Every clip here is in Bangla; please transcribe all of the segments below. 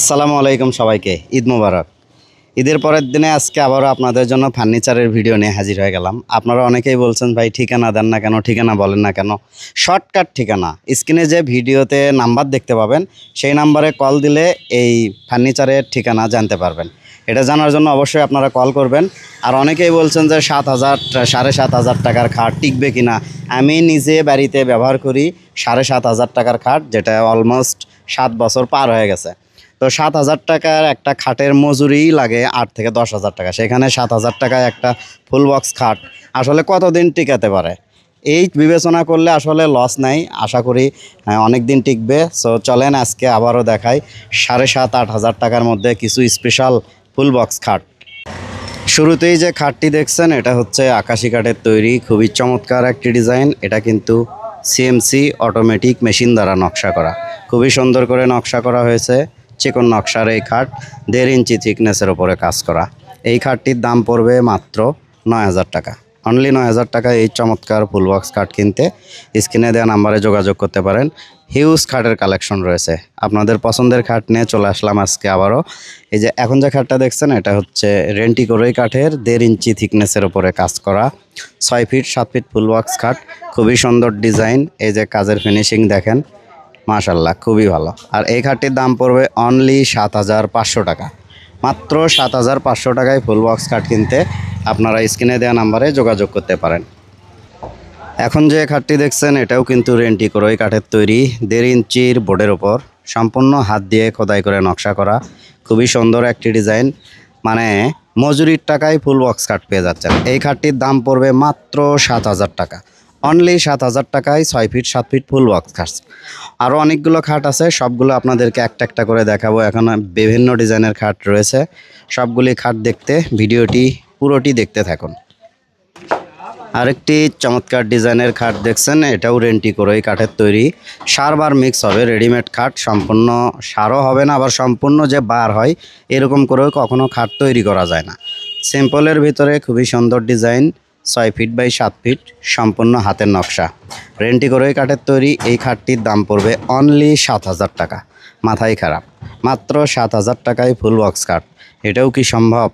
আসসালামু আলাইকুম সবাইকে ঈদ মোবারক। ঈদের পরের দিনে আজকে আবারও আপনাদের জন্য ফার্নিচারের ভিডিও নিয়ে হাজির হয়ে গেলাম। আপনারা অনেকেই বলছেন ভাই ঠিকানা দেন না কেন, ঠিকানা বলেন না কেন। শর্টকাট ঠিকানা, স্ক্রিনে যে ভিডিওতে নাম্বার দেখতে পাবেন সেই নাম্বারে কল দিলে এই ফার্নিচারের ঠিকানা জানতে পারবেন। এটা জানার জন্য অবশ্যই আপনারা কল করবেন। আর অনেকেই বলছেন যে 7,000 7,500 টাকার খাট টিকবে কিনা। আমি নিজে বাড়িতে ব্যবহার করি 7,500 টাকার খাট, যেটা অলমোস্ট 7 বছর পার হয়ে গেছে। তো 7,000 টাকার একটা খাটের মজুরি লাগে 8 থেকে 10,000 টাকা। সেখানে 7,000 টাকায় একটা ফুল বক্স খাট আসলে কতদিন টিকাতে পারে, এই বিবেচনা করলে আসলে লস নাই। আশা করি অনেক দিন টিকবে। সো চলেন আজকে আবারও দেখাই 7,500-8,000 টাকার মধ্যে কিছু স্পেশাল ফুল বক্স খাট। শুরুতেই যে খাটটি দেখছেন এটা হচ্ছে আকাশি কাঠের তৈরি, খুবই চমৎকার একটি ডিজাইন। এটা কিন্তু সিএমসি অটোমেটিক মেশিন দ্বারা নকশা করা, খুবই সুন্দর করে নকশা করা হয়েছে। চিকন নকশার এই খাট 1.5 ইঞ্চি থিকনেসের ওপরে কাজ করা। এই খাটটির দাম পড়বে মাত্র 9,000 টাকা, অনলি 9,000 টাকা। এই চমৎকার ফুল বক্স খাট কিনতে স্ক্রিনে দেওয়া নাম্বারে যোগাযোগ করতে পারেন। হিউজ খাটের কালেকশন রয়েছে। আপনাদের পছন্দের খাট নিয়ে চলে আসলাম আজকে আবারও। এই যে এখন যে খাটটা দেখছেন এটা হচ্ছে রেন্টিকোরই কাঠের 1.5 ইঞ্চি থিকনেসের ওপরে কাজ করা 6 ফিট 7 ফিট ফুল বক্স খাট, খুবই সুন্দর ডিজাইন। এই যে কাজের ফিনিশিং দেখেন, মাশাল্লাহ খুবই ভালো। আর এই খাটটির দাম পড়বে অনলি 7,500 টাকা, মাত্র 7,500 টাকায় ফুল বক্স খাট কিনতে আপনারা স্ক্রিনে দেওয়া নাম্বারে যোগাযোগ করতে পারেন। এখন যে খাটটি দেখছেন এটাও কিন্তু রেন্টিকোরই কাঠের তৈরি, 1.5 ইঞ্চির বোর্ডের ওপর সম্পূর্ণ হাত দিয়ে খোদাই করে নকশা করা, খুবই সুন্দর একটি ডিজাইন। মানে মজুরির টাকায় ফুল বক্স খাট পেয়ে যাচ্ছেন। এই খাটটির দাম পড়বে মাত্র 7,000 টাকা, অনলি 7,000 টাকায় 6 ফিট 7 ফিট ফুল বক্স খাট। আরও অনেকগুলো খাট আছে, সবগুলো আপনাদেরকে একটা একটা করে দেখাবো। এখন বিভিন্ন ডিজাইনের খাট রয়েছে, সবগুলি খাট দেখতে ভিডিওটি পুরোটি দেখতে থাকুন। আরেকটি চমৎকার ডিজাইনের খাট দেখছেন, এটাও রেন্টিকোরই কাঠের তৈরি, সার বার মিক্স হবে। রেডিমেড খাট, সম্পূর্ণ সারও হবে না, আবার সম্পূর্ণ যে বার হয় এরকম করেও কখনো খাট তৈরি করা যায় না। সিম্পলের ভিতরে খুবই সুন্দর ডিজাইন, 6 ফিট বাই 7 ফিট সম্পূর্ণ হাতের নকশা, রেন্টিকোরই কাঠের তৈরি। এই খাটটির দাম পড়বে অনলি 7,000 টাকা। মাথায় খারাপ, মাত্র 7,000 টাকায় ফুল বক্স খাট। এটাও কি সম্ভব?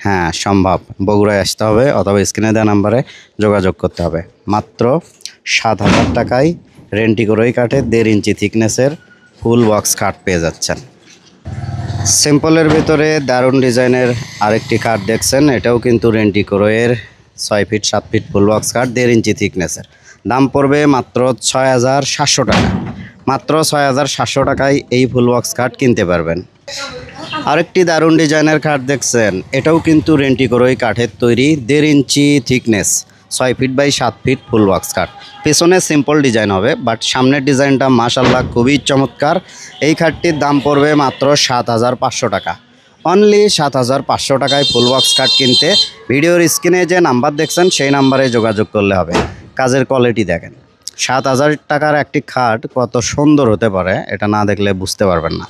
হ্যাঁ সম্ভব। বগুড়ায় আসতে হবে অথবা স্ক্রিনে দেওয়া নাম্বারে যোগাযোগ করতে হবে। মাত্র 7,000 টাকায় রেন্টিকোরই কাঠে 1.5 ইঞ্চি থিকনেসের ফুল বক্স খাট পেয়ে যাচ্ছেন। সিম্পলের ভিতরে দারুণ ডিজাইনের আরেকটি খাট দেখছেন, এটাও কিন্তু রেন্টিকোরইয়ের 6 ফিট 7 ফিট ফুল বক্স খাট 1.5 ইঞ্চি থিকনেসের। দাম পড়বে মাত্র 6,700 টাকা, মাত্র 6,700 টাকায় এই ফুল বক্স খাট কিনতে পারবেন। আরেকটি দারুণ ডিজাইনের খাট দেখছেন, এটাও কিন্তু রেন্টিকোরই কাঠের তৈরি, 1.5 inch thickness 6 feet by 7 feet full box খাট। পেছনে সিম্পল ডিজাইন হবে, বাট সামনের ডিজাইনটা মাশাল্লাহ খুবই চমৎকার। এই খাটটির দাম পড়বে মাত্র 7,500 টাকা, অনলি 7,500 টাকায় ফুল বক্স খাট কিনতে ভিডিওর স্ক্রিনে যে নাম্বার দেখছেন সেই নাম্বারে যোগাযোগ করলে হবে। কাজের কোয়ালিটি দেখেন, 7,000 টাকার একটি খাট কত সুন্দর হতে পারে এটা না দেখলে বুঝতে পারবেন না।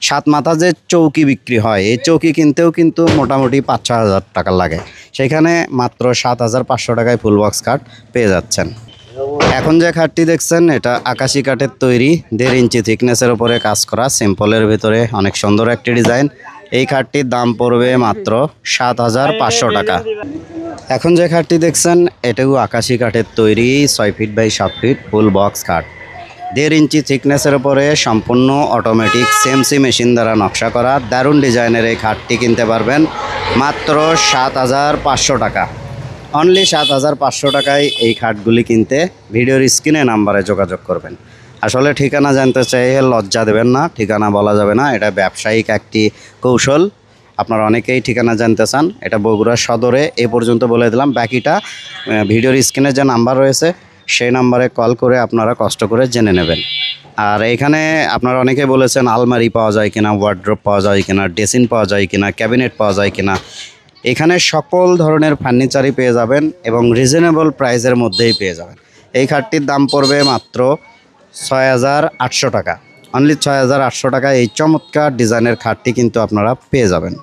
7 মাথা যে চৌকি বিক্রি হয়, এই চৌকি কিনতেও কিন্তু মোটামুটি 5-6 হাজার টাকা লাগে, সেখানে মাত্র 7,500 টাকায় ফুল বক্স খাট পেয়ে যাচ্ছেন। এখন যে খাটটি দেখছেন এটা আকাশি কাঠের তৈরি, 1.5 ইঞ্চি থিকনেসের ওপরে কাজ করা, সিম্পলের ভিতরে অনেক সুন্দর একটি ডিজাইন। এই খাটটির দাম পড়বে মাত্র 7,500 টাকা। এখন যে খাটটি দেখছেন এটাও আকাশি কাঠের তৈরি, 6 feet by 7 feet full box খাট, 1.5 ইঞ্চি থিকনেসের ওপরে সম্পূর্ণ অটোমেটিক সিএমসি মেশিন দ্বারা নকশা করা দারুণ ডিজাইনের এই খাটটি কিনতে পারবেন মাত্র 7,500 টাকা, অনলি 7,500 টাকায় এই খাটগুলি কিনতে ভিডিওর স্ক্রিনে নাম্বারে যোগাযোগ করবেন। আসলে ঠিকানা জানতে চাইলে লজ্জা দেবেন না, ঠিকানা বলা যাবে না, এটা ব্যবসায়িক একটি কৌশল। আপনারা অনেকেই ঠিকানা জানতে চান, এটা বগুড়া সদরে। এ পর্যন্ত বলে দিলাম, বাকিটা ভিডিওর স্ক্রিনে যে নাম্বার রয়েছে সেই নাম্বারে কল করে আপনারা কষ্ট করে জেনে নেবেন। আর এখানে আপনারা অনেকে বলেছেন আলমারি পাওয়া যায় কিনা, ওয়ার্ড্রপ পাওয়া যায় কিনা, ড্রেসিং পাওয়া যায় কিনা, ক্যাবিনেট পাওয়া যায় কিনা। এখানে সকল ধরনের ফার্নিচারই পেয়ে যাবেন এবং রিজনেবল প্রাইসের মধ্যেই পেয়ে যাবেন। এই খাটটির দাম পড়বে মাত্র 6,800 টাকা, অনলি 6,800 টাকা এই চমৎকার ডিজাইনের খাটটি কিন্তু আপনারা পেয়ে যাবেন।